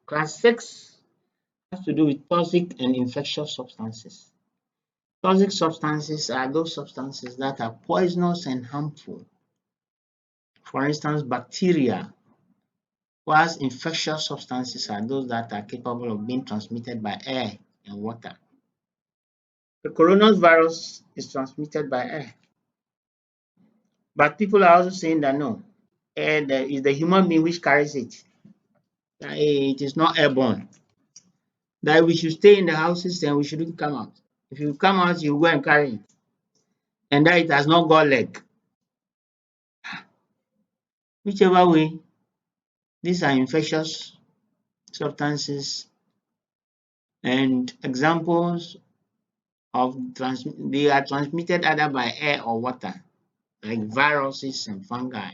Class 6 has to do with toxic and infectious substances. Toxic substances are those substances that are poisonous and harmful. For instance, bacteria, whilst infectious substances are those that are capable of being transmitted by air and water. The coronavirus is transmitted by air. But people are also saying that no, it's the human being which carries it. It is not airborne. That we should stay in the houses and we shouldn't come out. If you come out, you go and carry it. And that it has not got leg. Whichever way, these are infectious substances and examples of they are transmitted either by air or water, like viruses and fungi.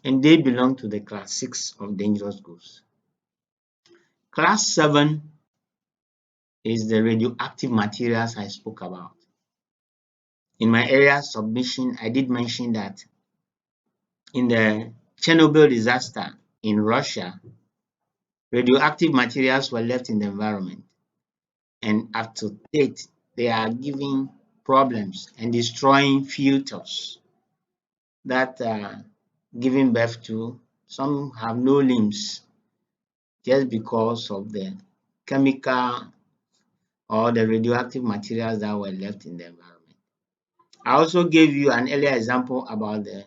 And they belong to the class 6 of dangerous goods. Class 7 is the radioactive materials I spoke about. In my area submission, I did mention that in the Chernobyl disaster in Russia, radioactive materials were left in the environment. And up to date, they are giving problems and destroying fetus that are giving birth to. Some have no limbs just because of the chemical or the radioactive materials that were left in the environment. I also gave you an earlier example about the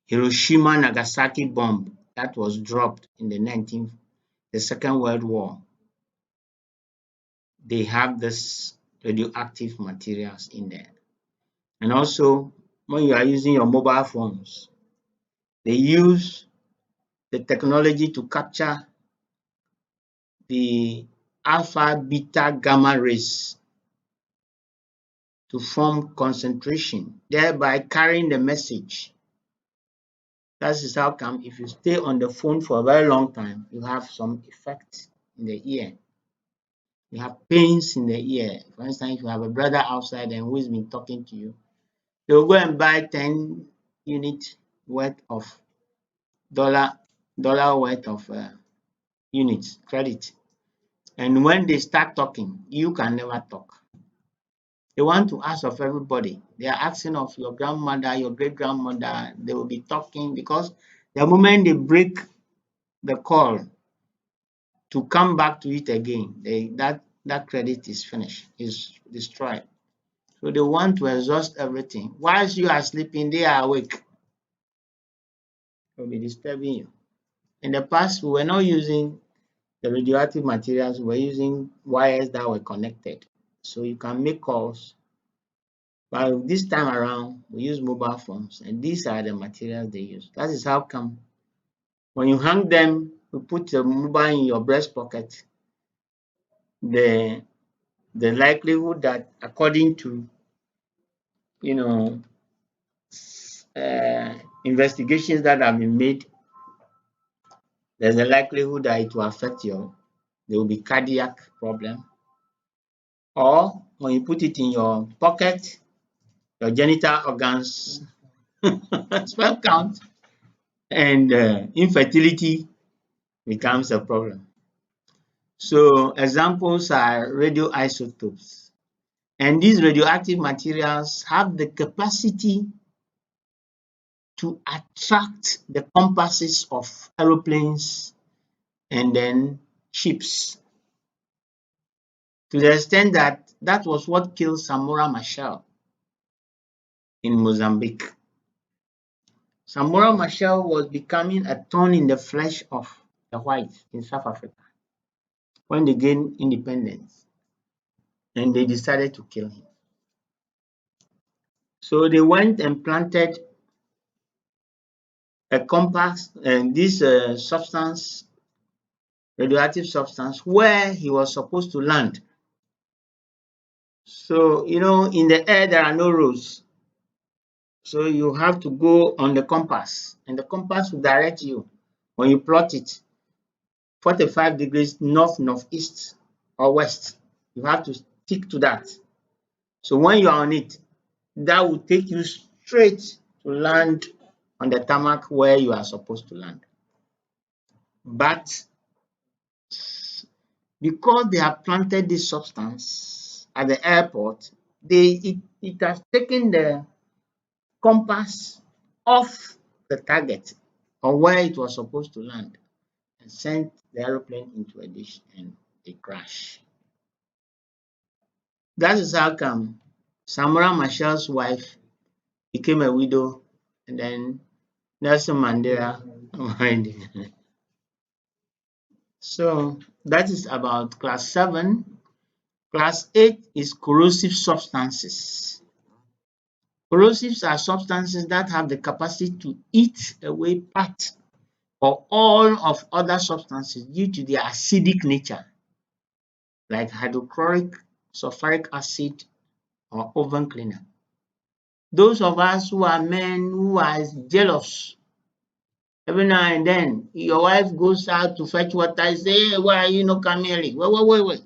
Hiroshima Nagasaki bomb that was dropped in the Second World War. They have this radioactive materials in there. And also, when you are using your mobile phones, they use the technology to capture the alpha, beta, gamma rays to form concentration, thereby carrying the message. That is how come if you stay on the phone for a very long time, you have some effect in the ear. You have pains in the ear. For instance, if you have a brother outside and who has been talking to you, they will go and buy 10 unit worth of dollar worth of units, credit. And when they start talking, you can never talk. They want to ask of everybody. They are asking of your grandmother, your great-grandmother. They will be talking because the moment they break the call to come back to it again, that credit is finished, is destroyed. So they want to exhaust everything. Whilst you are sleeping, they are awake. They'll be disturbing you. In the past, we were not using the radioactive materials, we were using wires that were connected. So you can make calls. But this time around, we use mobile phones, and these are the materials they use. That is how come when you hang them, you put the mobile in your breast pocket, the likelihood that according to investigations that have been made, there's a likelihood that it will affect there will be cardiac problem. Or when you put it in your pocket, your genital organs sperm count and infertility becomes a problem. So examples are radioisotopes. And these radioactive materials have the capacity to attract the compasses of aeroplanes and then ships. To the extent that that was what killed Samora Machel in Mozambique. Samora Machel was becoming a thorn in the flesh of the whites in South Africa when they gained independence, and they decided to kill him. So they went and planted a compass and this substance, radioactive substance, where he was supposed to land. So, in the air there are no roads. So you have to go on the compass, and the compass will direct you when you plot it 45 degrees north, northeast, or west. You have to stick to that. So when you are on it, that will take you straight to land on the tarmac where you are supposed to land. But because they have planted this substance at the airport, it has taken the compass off the target or where it was supposed to land and sent the aeroplane into a ditch and a crash. That is how come Samora Machel's wife became a widow and then Nelson Mandela married her. So that is about class 7. Class 8 is corrosive substances. Corrosives are substances that have the capacity to eat away part or all of other substances due to their acidic nature, like hydrochloric, sulfuric acid, or oven cleaner. Those of us who are men who are jealous, every now and then your wife goes out to fetch water and say, "Hey, why are you not coming early?" Wait.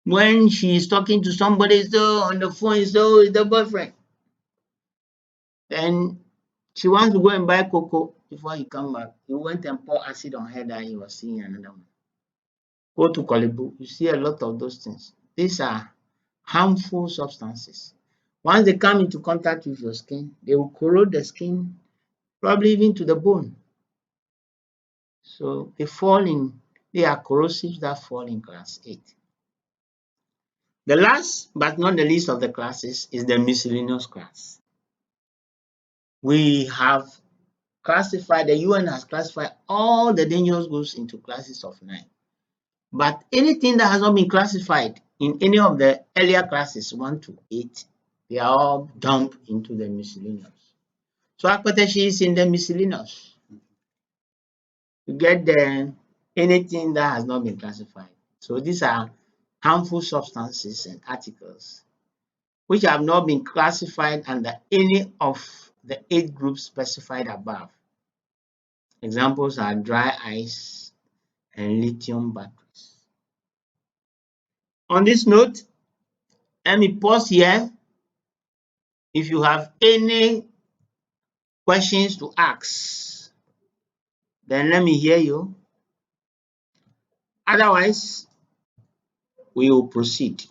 When she is talking to somebody so on the phone, so is the boyfriend. Then she wants to go and buy cocoa before he come back. He went and pour acid on her that he was seeing another one. Go to Kolebu, you see a lot of those things. These are harmful substances. Once they come into contact with your skin, they will corrode the skin, probably even to the bone. So they are corrosives that fall in class 8. The last but not the least of the classes is the miscellaneous class. We have classified, the UN has classified all the dangerous goods into classes of 9. But anything that has not been classified in any of the earlier classes, 1 to 8, they are all dumped into the miscellaneous. So Akpateshi is in the miscellaneous. You get the anything that has not been classified. So these are harmful substances and articles which have not been classified under any of the 8 groups specified above. Examples are dry ice and lithium batteries. On this note, let me pause here. If you have any questions to ask, then let me hear you. Otherwise, we will proceed.